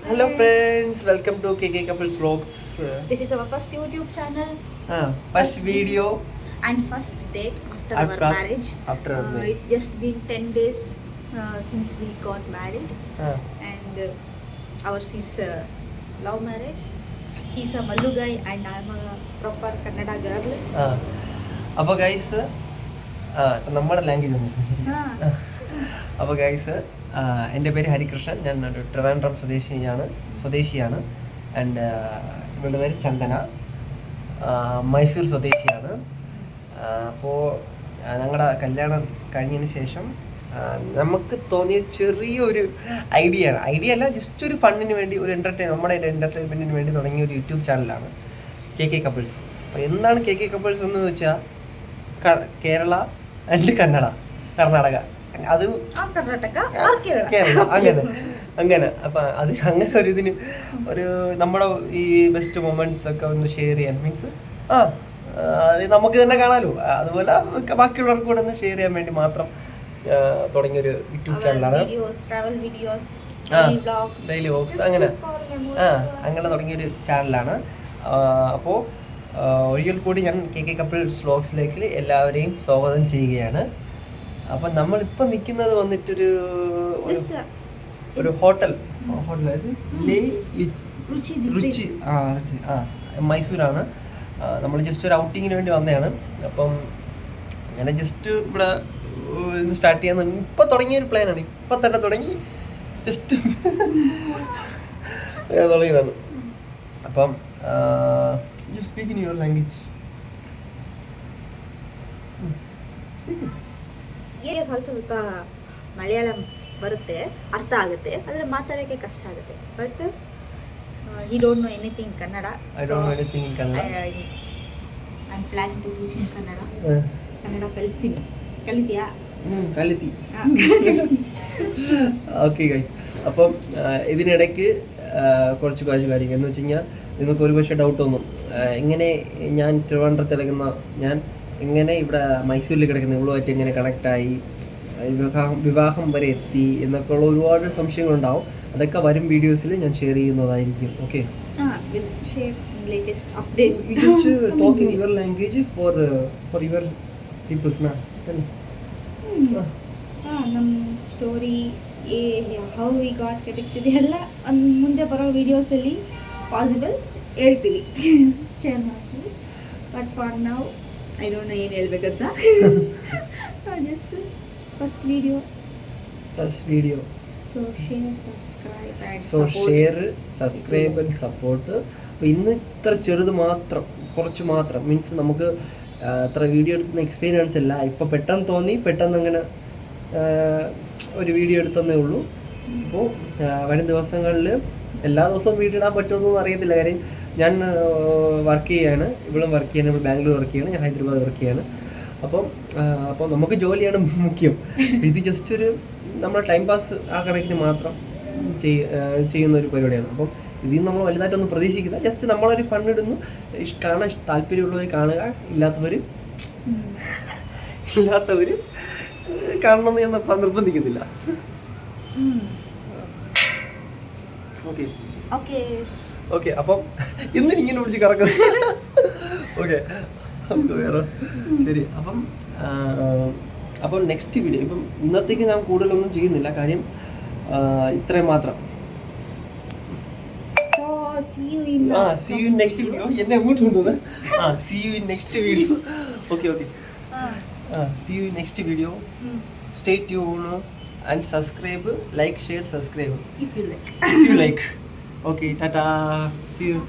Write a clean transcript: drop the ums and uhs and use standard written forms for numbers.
Hello friends, welcome to KK Couples Vlogs. This is our first YouTube channel First video and first date after our After- marriage. after our marriage. It's just been 10 days since we got married, and ours is love marriage. He's a Mallu guy and I'm a proper Kannada girl. അപ്പോൾ guys നമ്മുടെ language ഒന്ന് അപ്പോൾ guys എൻ്റെ പേര് ഹരികൃഷ്ണൻ, ഞാൻ ഒരു ട്രിവാൻഡ്രം സ്വദേശിയാണ് and ഇവളുടെ പേര് ചന്ദന, മൈസൂർ സ്വദേശിയാണ്. അപ്പോൾ ഞങ്ങളുടെ കല്യാണം കഴിഞ്ഞതിന് ശേഷം നമുക്ക് തോന്നിയ ചെറിയൊരു ഐഡിയ അല്ല, ജസ്റ്റ് ഒരു ഫണ്ടിന് വേണ്ടി, ഒരു നമ്മുടെ എൻ്റർടൈൻമെൻറ്റിന് വേണ്ടി തുടങ്ങിയ ഒരു യൂട്യൂബ് ചാനലാണ് KK കപ്പിൾസ്. അപ്പോൾ എന്താണ് KK കപ്പിൾസ് എന്ന് വെച്ചാൽ കേരള ആൻഡ് കർണാടക, അത് കേരള അങ്ങനെ അപ്പം അത് അങ്ങനെ ഒരു ഇതിന് ഒരു നമ്മുടെ ഈ ബെസ്റ്റ് മൊമെന്റ്സ് ഒക്കെ ഒന്ന് ഷെയർ ചെയ്യാൻ, മീൻസ് അത് നമുക്ക് തന്നെ കാണാമല്ലോ, അതുപോലെ ബാക്കിയുള്ളവർക്ക് കൂടെ ഒന്ന് ഷെയർ ചെയ്യാൻ വേണ്ടി മാത്രം തുടങ്ങിയൊരു യൂട്യൂബ് ചാനലാണ്. ഡെയിലി വ്ലോഗ്സ് അങ്ങനെ തുടങ്ങിയൊരു ചാനലാണ്. അപ്പോൾ ഒരിക്കൽ കൂടി ഞാൻ KK കപ്പിൾസ് വ്ലോഗ്സിലേക്ക് എല്ലാവരെയും സ്വാഗതം ചെയ്യുകയാണ്. അപ്പം നമ്മളിപ്പോൾ നിൽക്കുന്നത് വന്നിട്ടൊരു ഹോട്ടൽ രുചി മൈസൂരാണ്. നമ്മൾ ജസ്റ്റ് ഒരു ഔട്ടിങ്ങിന് വേണ്ടി വന്നതാണ്. അപ്പം അങ്ങനെ ജസ്റ്റ് ഇവിടെ ഇന്ന് സ്റ്റാർട്ട് ചെയ്യാൻ ഇപ്പം തുടങ്ങിയൊരു പ്ലാനാണ്. ഇപ്പം തന്നെ തുടങ്ങി ജസ്റ്റ് തുടങ്ങിയതാണ്. അപ്പം you speak in your language. ಸ್ವಲ್ಪ ಮಲಯಾಳಂ ಬರುತ್ತೆ, ಅರ್ಥ ಆಗುತ್ತೆ, ಆದರೆ ಮಾತಾಡೋಕ್ಕೆ ಕಷ್ಟ ಆಗುತ್ತೆ. But he don't know anything Kannada. I don't know anything in Kannada. I'm planning to teach in Kannada. Kannada ಕಲಿಸ್ತೀನಿ. ಕಲಿತೀಯಾ? കലിത്തി. ഓക്കെ ഗൈസ്, അപ്പം ഇതിനിടയ്ക്ക് കുറച്ച് കാര്യങ്ങൾ എന്ന് വെച്ച് കഴിഞ്ഞാൽ നിങ്ങൾക്ക് ഒരുപക്ഷെ ഡൗട്ട് തോന്നും, എങ്ങനെ ഞാൻ ട്രിവാൻഡ്രത്ത് കിടക്കുന്ന ഞാൻ എങ്ങനെ ഇവിടെ മൈസൂരിൽ കിടക്കുന്ന ഇവളുമായിട്ട് എങ്ങനെ കണക്റ്റായി, വിവാഹം വരെ എത്തി എന്നൊക്കെ ഉള്ള ഒരുപാട് സംശയങ്ങളുണ്ടാവും. അതൊക്കെ വരും വീഡിയോസിൽ ഞാൻ ഷെയർ ചെയ്യുന്നതായിരിക്കും. Okay, talk in your language for your peoples. ನಮ್ಮ story how we got connected ಎಲ್ಲ ಮುಂದೆ ಬರೋ ವೀಡಿಯೋಸಲ್ಲಿ ಪಾಸಿಬಲ್ ಹೇಳ್ತೀವಿ, ಶೇರ್ ಮಾಡ್ತೀವಿ. ಬಟ್ ಫಾರ್ ನಾವು ಐ ಡೋಂಟ್ ನೋ ಏನು ಹೇಳ್ಬೇಕಂತ. Just first video so share subscribe and support. അപ്പോൾ ഇന്ന് ഇത്ര ചെറുത് മാത്രം, കുറച്ച് മാത്രം, മീൻസ് നമുക്ക് അത്ര വീഡിയോ എടുക്കുന്ന എക്സ്പീരിയൻസ് ഇല്ല. ഇപ്പോൾ പെട്ടെന്ന് തോന്നി, പെട്ടെന്ന് അങ്ങനെ ഒരു വീഡിയോ എടുത്തതേ ഉള്ളൂ. അപ്പോൾ വരും ദിവസങ്ങളിൽ എല്ലാ ദിവസവും വീഡിയോ ഇടാൻ പറ്റുമെന്നൊന്നും അറിയത്തില്ല. കാര്യം ഞാൻ വർക്ക് ചെയ്യാണ്, ഇവളും വർക്ക് ചെയ്യാണ്, ഇവിടെ ബാംഗ്ലൂർ വർക്ക് ചെയ്യാണ്, ഞാൻ ഹൈദരാബാദ് വർക്ക് ചെയ്യാണ്. അപ്പോൾ നമുക്ക് ജോലിയാണ് മുഖ്യം. ഇത് ജസ്റ്റ് ഒരു നമ്മുടെ ടൈം പാസ് ആ കണക്കിന് മാത്രം ചെയ്യുന്ന ഒരു പരിപാടിയാണ്. അപ്പം ഇതിൽ നിന്ന് നമ്മൾ വലുതായിട്ടൊന്നും പ്രതീക്ഷിക്കില്ല. ജസ്റ്റ് നമ്മളൊരു ഫണ്ടിടുന്നു, കാണാൻ താല്പര്യമുള്ളവർ കാണുക, ഇല്ലാത്തവർ കാണണമെന്ന് ഞാൻ നിർബന്ധിക്കുന്നില്ല. ഓക്കെ, അപ്പം ഇന്ന് ഇങ്ങനെ പിടിച്ച് കറക്കുന്നത്. ഓക്കെ, നമുക്ക് വേറെ ശരി. അപ്പം നെക്സ്റ്റ് വീഡിയോ, ഇപ്പം ഇന്നത്തേക്ക് ഞാൻ കൂടുതലൊന്നും ചെയ്യുന്നില്ല, കാര്യം ഇത്രയും മാത്രം. See you in next video. എന്നെ അങ്ങോട്ട് കൊണ്ടുവന്ന് see you in next video. Okay. See you in next video. Stay tuned and subscribe, like, share, subscribe if you like. Okay, tata, see you.